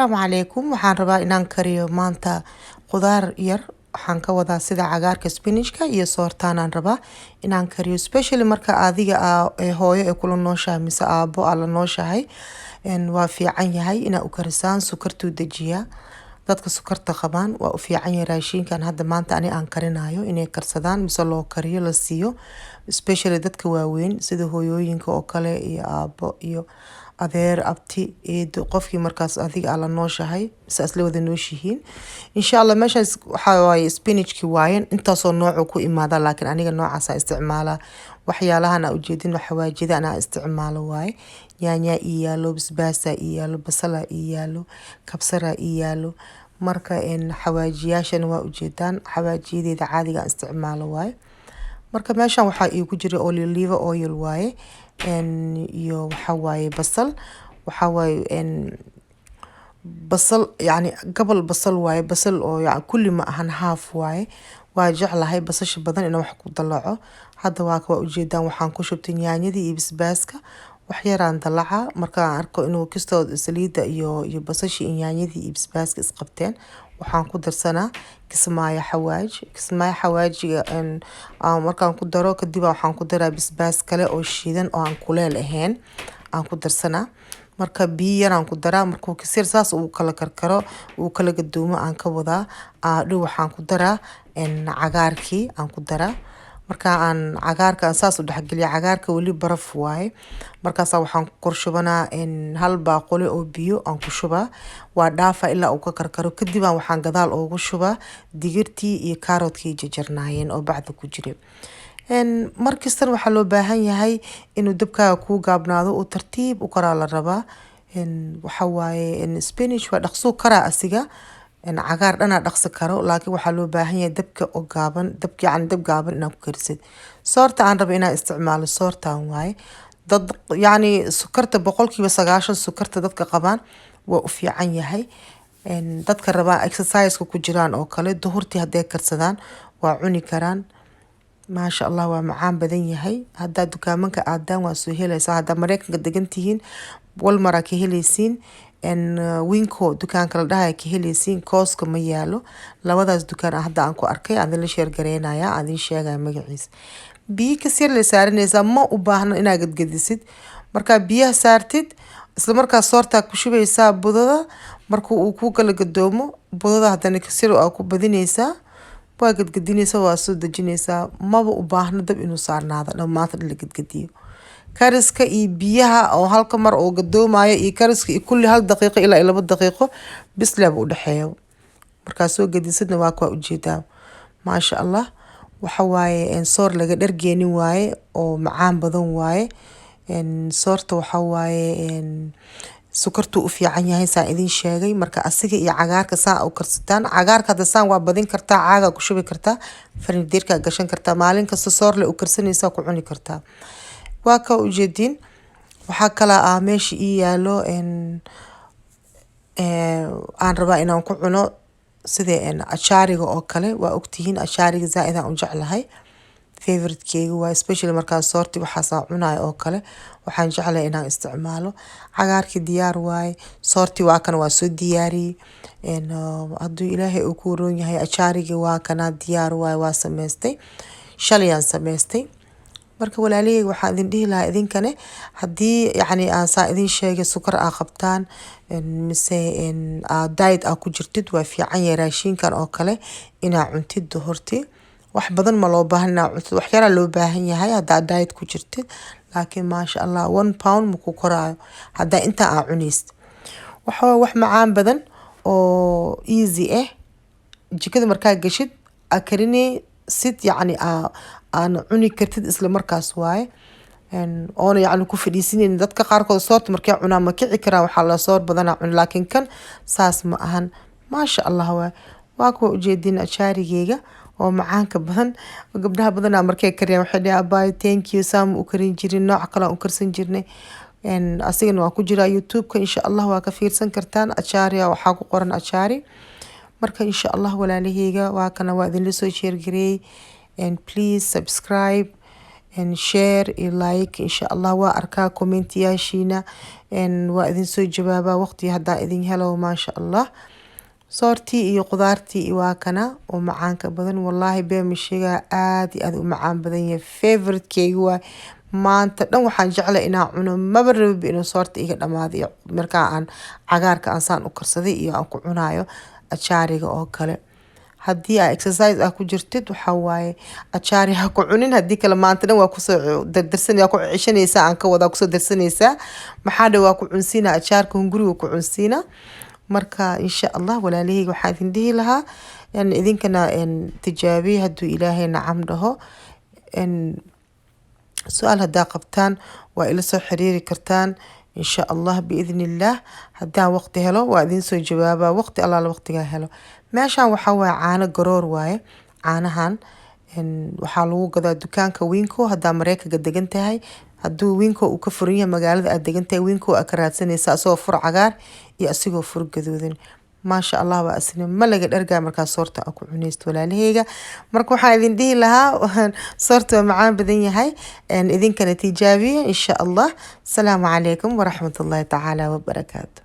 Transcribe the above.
السلام عليكم waxaan rabaa inaan kariyo maanta khudaar yar waxaan ka wadaa sida cagaarka spinachka iyo soortaan aan rabaa inaan kariyo especially marka adiga hooyo ay kula nooshahay mise aabo la nooshahay waa fiican yahay inaa u karisaan sukartuu dejiyaa dadka sukarta qabaan waa u fiican yahay raashinkan hadda maanta aan karinayo inay karsadaan mise loo kariyo la siiyo especially dadka waaweyn sida hooyooyinka oo kale iyo aabo iyo adeer abti eedo qofkii markaas adiga la nooshahay mise asla wada nooshihiin insha Allah meeshaas waxa waaye spinachki waayen intaasoo nooc ku imaada laakiin aniga noocaas isticmaala waxyaalahan aan ujeedin xawaajida aan isticmaalo waaye yaanya iyo basbaasa iyo basala iyo kabsara iyo marka xawaajiyaashan waa ujeedaan xawaajiyadeeda caadiga isticmaalo waaye marka meeshan waxa iigu jira olive oil waaye iyo waxa waaye basal waxa waaye basal yani gabal basal waaye basal oo yani kulli ma ahan half waaye waa jeclahay basasha badan inaan wax ku dalaco hadda waa ujeedaan waxaan ku shubtay yaanyadii iyo basbaaska wax yaraan dalaca markaan arko inuu kisto saliida iyo basasha iyo yaanyadii iyo basbaaska isqabteen waxaan ku darsanaa kismaayo xawaajiga markaan ku daro kadib waxaan ku daraa basbaas kale oo shiidan oo aan kuleel ahayn aan ku darsanaa marka biyo yar aan ku daraa markuu kasir saas uu kala karkaro uu kala gadoomo aan ka wadaa dhow waxaan ku daraa cagaarkii aan ku daraa marka aan cagaarka saas u dhaxgaliyo cagaarka wali baraf waaye markaas waxaan ku korshubanaa hal baaquli oo biyo aan ku shubaa waa dhaafa ilaa uu ka karkaro kadib waxaan gadaal ugu shubaa digirtii iyo kaaroodkii jarjarnaayeen oo bacda ku jira markastan waxa loo baahan yahay inuu dabkaaga ku gaabnaado oo tartiib u karaa la rabaa waxa waaye spinach waa dhaqso karaa asiga cagaar dhana dhaqso karo laakiin waxa loo baahan yahay dabka oo gaaban dab gaaban inaad ku karisid soorta aan rabo inaan isticmaalo soortaan waaye dad yani sukarta 90% sukarta dadka qabaan waa u fiican yahay dadka rabaa exercise ku jiraan oo kale duhurtii haday karsadaan waa cuni karaan maasha Allah waa macaan badan yahay hadda dukaamanka aadaan waa soo helaysaa hadda Mareykanka degantihiin Walmart ka helaysiin winko dukaanka la dhahay ka helaysiin kooska ma yaalo labadaas dukaan hadda aan ku arkay aan la sheer gareynaya aan sheegay magaciisa biyo ka sir la saarinaysa ma u baahna inaad gadgadisid marka biyaha saartid isla markaa soorta ku shubaysaa budada markuu uu ku kala gadoomo budada hadana ka sir oo ku badinaysaa waa gadgadinaysaa waa soo dajinaysaa maba u baahna dab inuu saarnaado dhamaanta la gadgadiyo kariska iyo biyaha oo halka mar oo gadoomayo iyo kariska iyo kulli hal daqiiqo ilaa 2 daqiiqo bis leeb u dhaxeeyo marka soo gadisadna waa ku ujeedaa maasha Allah waxa waaye soor laga dhargeenin waaye oo macaan badan waaye soorta waxa waaye sukartu u fiican yahay saa idin sheegay marka asiga iyo cagaarka saa u karsataan cagaarka hada saan waa badin kartaa caaga ku shubi kartaa farindeerka gashan kartaa maalin kasta soor la u karsanaysa ku cuni kartaa waa ka ujeedin waxa kala meesha ii yaalo aan rabaa inaan ku cuno sida achaariga oo kale waa ogtihiin achaariga zaaid aan u jeclahay favorite keega waa especially marka soorti waxa saa cunaay oo kale waxaan jeclahay inaan isticmaalo cagaarki diyaar waay soorti waa kan waa soo diyaari haduu ilaahay uu ku roon yahay achaariga waa kana diyaar waay waa sameystay shalayaan sameystay marka walaaliyay waxaan idin dhihi lahaa idinkane hadii yani aan saa idin sheegay sukar qabtaan mise diet ku jirtid waa fiican yahay raashinkan oo kale ina cuntid duhurtii wax badan ma loo baahnaa cuntid wax yar loo baahan yahay hada diet ku jirtid laakiin maasha Allah 1 pound ma ku koraayo hada inta aan cunayst waxa wax macaan badan oo easy jikada markaa gashid akarini sid yani aan cuni kartid isla markaas waaye oo yani ku fadhiisin dadka qaar kood soorta markay cunaa ma kici karaan waxa la soor badan cun laakiin kan saas ma ahan maasha Allah waa ku ujeedin achaarigeyga oo macaanka badan gabdhaha badan markay kariyaan waxay dhahay thank you sam u karin jirin nooc kale u karsan jirnay asigana waa ku jira YouTube-ka insha Allah waa ka fiirsan kartaan achaari waxa ku qoran achaari marka insha Allah walaalaheyga waa kana waa idin la soo share gareey and please subscribe share iyo like insha allah waa arkaa commentyaashiina waa idin soo jawaabaa waqti haddaa idin helo maasha allah. soortii iyo qudaartii iyo waa kana oo macaanka badan wallaahi beemishiga aad iyo aad u macaan badan yahay favorite-keyga waa maanta dhan waxaan jeclay inaan cuno maba rabi inuu soorta iga dhamaado iyo markaa aan cagaarka aan saan u karsaday iyo aan ku cunayo ajaariga oo kale. haddii aa exercise ku jirtid waxaa waaye ajaari ha ku cunin, haddii kale maanta dhan waa kusoo dardarsanaya ku cishanaysaa aan ka wadaa kusoo darsanaysaa maxaa dha waa ku cunsiina ajaarka hunguriga ku cunsiina. marka insha allah walaalahayga waxaan idin dhihi lahaa idinkana tijaabiye hadduu ilaahay nacam dhaho. su-aal haddaa qabtaan waa ila soo xiriiri kartaan insha allah biidni illaah. haddaan waqti helo waa idin soo jawaabaa waqti allaala waqtigaa helo. meeshaan waxaa waaye caano garoor waaye. caanahan waxaa lagu gadaa dukaanka Winco haddaa Mareykanka degan tahay. hadduu Winco uu ka furan yahay magaalada aad degan tahay Winco aa ka raadsanaysaa asagoo fur cagaar iyo asigoo fur gaduudan. maasha allah waa asna ma laga dhargaa markaa soorta ku cunaysto walaalahayga. marka waxaan idin dhihi lahaa soorta waa macaan badan yahay idinkana tijaabiye insha allah. asalaamu calaykum waraxmatullaahi tacaala wabarakaatu.